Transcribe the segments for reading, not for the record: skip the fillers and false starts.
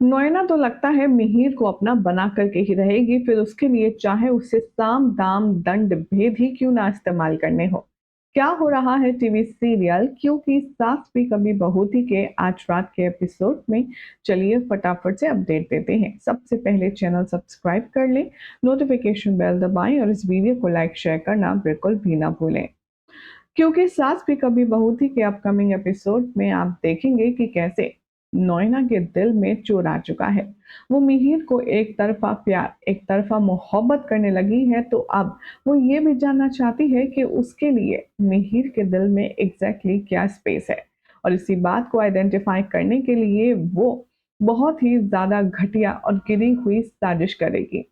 नोएना तो लगता है मिहिर को अपना बना करके ही रहेगी, फिर उसके लिए चाहे उसे साम दाम दंड भेद ही क्यों ना इस्तेमाल करने हो। क्या हो रहा है टीवी सीरियल क्योंकि सास भी कभी बहू थी के आज रात के एपिसोड में। चलिए फटाफट से अपडेट देते हैं। सबसे पहले चैनल सब्सक्राइब कर लें, नोटिफिकेशन बेल दबाएं और इस वीडियो को लाइक शेयर करना बिल्कुल भी ना भूलें। क्योंकि सास भी कभी बहू थी के अपकमिंग एपिसोड में आप देखेंगे कि कैसे नोएना के दिल में चोर आ चुका है। वो मिहिर को एक तरफा प्यार, एक तरफा मोहब्बत करने लगी है, तो अब वो ये भी जानना चाहती है कि उसके लिए मिहिर के दिल में एग्जैक्टली क्या स्पेस है। और इसी बात को आइडेंटिफाई करने के लिए वो बहुत ही ज्यादा घटिया और गिरी हुई साजिश करेगी।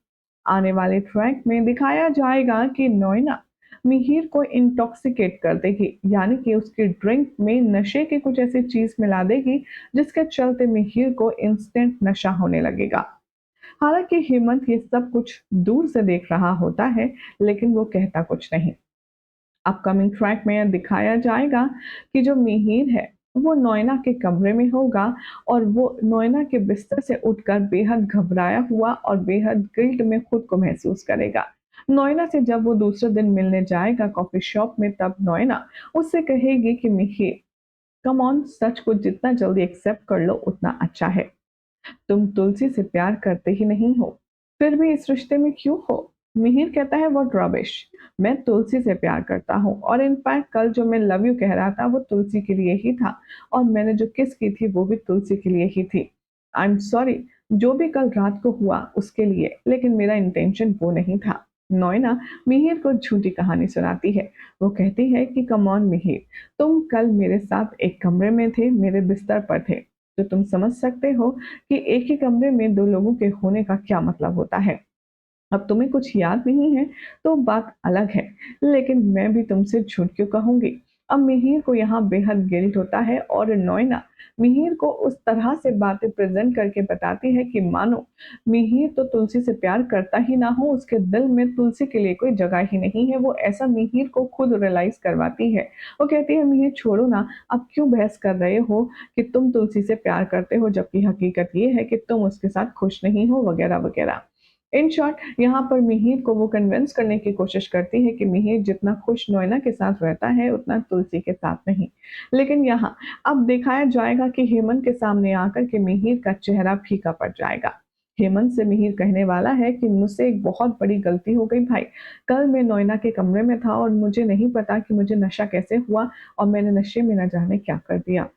आने वाले ट्रैक में दिखाया जाएगा कि नोएना मिहिर को इंटॉक्सिकेट कर देगी, यानी कि उसकी ड्रिंक में नशे की कुछ ऐसी चीज मिला देगी जिसके चलते मिहिर को इंस्टेंट नशा होने लगेगा। हालांकि हेमंत ये सब कुछ दूर से देख रहा होता है, लेकिन वो कहता कुछ नहीं। अपकमिंग ट्रैक में यह दिखाया जाएगा कि जो मिहिर है वो नोएना के कमरे में होगा और वो नोएना के बिस्तर से उठकर बेहद घबराया हुआ और बेहद गिल्ट में खुद को महसूस करेगा। नोएना से जब वो दूसरे दिन मिलने जाएगा कॉफी शॉप में, तब नोएना उससे कहेगी कि मिहिर, कम ऑन, सच को जितना जल्दी एक्सेप्ट कर लो उतना अच्छा है। तुम तुलसी से प्यार करते ही नहीं हो, फिर भी इस रिश्ते में क्यों हो? मिहिर कहता है, व्हाट रबिश, मैं तुलसी से प्यार करता हूँ और इनफैक्ट कल जो मैं लव यू कह रहा था वो तुलसी के लिए ही था, और मैंने जो किस की थी वो भी तुलसी के लिए ही थी। आई एम सॉरी, जो भी कल रात को हुआ उसके लिए, लेकिन मेरा इंटेंशन वो नहीं था। नोएना मिहिर को झूठी कहानी सुनाती है। वो कहती है कि कम ऑन मिहिर, तुम कल मेरे साथ एक कमरे में थे, मेरे बिस्तर पर थे, तो तुम समझ सकते हो कि एक ही कमरे में दो लोगों के होने का क्या मतलब होता है। अब तुम्हें कुछ याद नहीं है तो बात अलग है, लेकिन मैं भी तुमसे झूठ क्यों कहूंगी। अब मिहिर को यहाँ बेहद गिल्ट होता है और नोएना मिहिर को उस तरह से बातें प्रेजेंट करके बताती है कि मानो मिहिर तो तुलसी से प्यार करता ही ना हो, उसके दिल में तुलसी के लिए कोई जगह ही नहीं है। वो ऐसा मिहिर को खुद रियलाइज करवाती है। वो कहती है, मिहिर छोड़ो ना, अब क्यों बहस कर रहे हो कि तुम तुलसी से प्यार करते हो, जबकि हकीकत ये है कि तुम उसके साथ खुश नहीं हो, वगैरह वगैरह। इन शॉर्ट, यहाँ पर मिहिर को वो कन्विंस करने की कोशिश करती है कि मिहिर जितना खुश नोएना के साथ रहता है उतना तुलसी के साथ नहीं। लेकिन यहाँ अब दिखाया जाएगा कि हेमंत के सामने आकर के मिहिर का चेहरा फीका पड़ जाएगा। हेमंत से मिहिर कहने वाला है कि मुझसे एक बहुत बड़ी गलती हो गई भाई। कल मैं नोएना के कमरे में था और मुझे नहीं पता कि मुझे नशा कैसे हुआ और मैंने नशे में न जाने क्या कर दिया।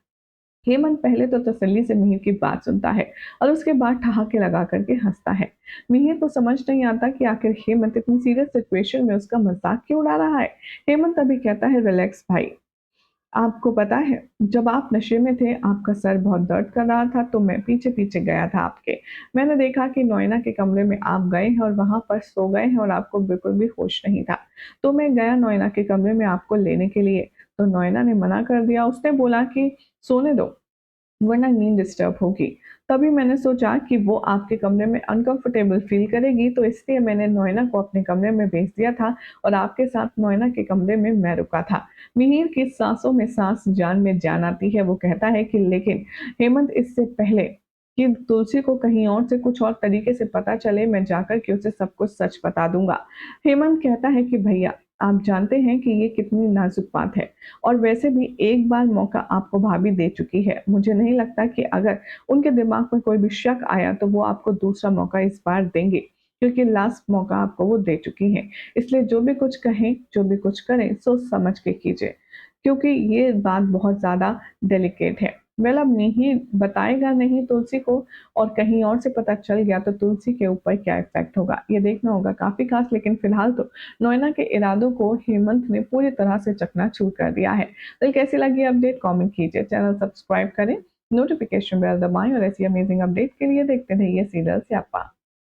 हेमंत पहले तो तसल्ली से मिहिर की बात सुनता है और उसके बाद ठहाके लगा करके हंसता है। मिहिर को समझ नहीं आता कि आखिर हेमंत इतनी सीरियस सिचुएशन में उसका मजाक क्यों उड़ा रहा है। हेमंत अभी कहता है, रिलैक्स भाई, आपको पता है जब आप नशे में थे आपका सर बहुत दर्द कर रहा था, तो मैं पीछे पीछे गया था आपके। मैंने देखा कि नोएना के कमरे में आप गए हैं और वहां पर सो गए हैं और आपको बिल्कुल भी होश नहीं था। तो मैं गया नोएना के कमरे में आपको लेने के लिए, तो नोएना ने मना कर दिया। उसने बोला कि सोने दो वरना नींद डिस्टर्ब होगी। तभी मैंने सोचा कि वो आपके कमरे में अनकंफर्टेबल फील करेगी, तो इसलिए मैंने नोएना को अपने कमरे में भेज दिया था और आपके साथ नोएना के कमरे में मैं रुका था। मिहिर की सांसों में सांस, जान में जान आती है। वो कहता है कि लेकिन हेमंत, इससे पहले कि तुलसी को कहीं और से कुछ और तरीके से पता चले, मैं जाकर के उसे सब कुछ सच बता दूंगा। हेमंत कहता है कि भैया, आप जानते हैं कि ये कितनी नाजुक बात है, और वैसे भी एक बार मौका आपको भाभी दे चुकी है। मुझे नहीं लगता कि अगर उनके दिमाग में कोई भी शक आया तो वो आपको दूसरा मौका इस बार देंगे, क्योंकि लास्ट मौका आपको वो दे चुकी हैं। इसलिए जो भी कुछ कहें, जो भी कुछ करें, सोच समझ के कीजिए, क्योंकि ये बात बहुत ज़्यादा डेलिकेट है। वेल, अब नहीं बताएगा नहीं तुलसी को, और कहीं और से पता चल गया तो तुलसी के ऊपर क्या इफेक्ट होगा ये देखना होगा काफी खास। लेकिन फिलहाल तो नोएना के इरादों को हेमंत ने पूरी तरह से चकनाचूर कर दिया है। तो कैसी लगी अपडेट, कमेंट कीजिए, चैनल सब्सक्राइब करें, नोटिफिकेशन बेल दबाएं और ऐसी अमेजिंग अपडेट के लिए देखते रहिए सीरियल स्यापा।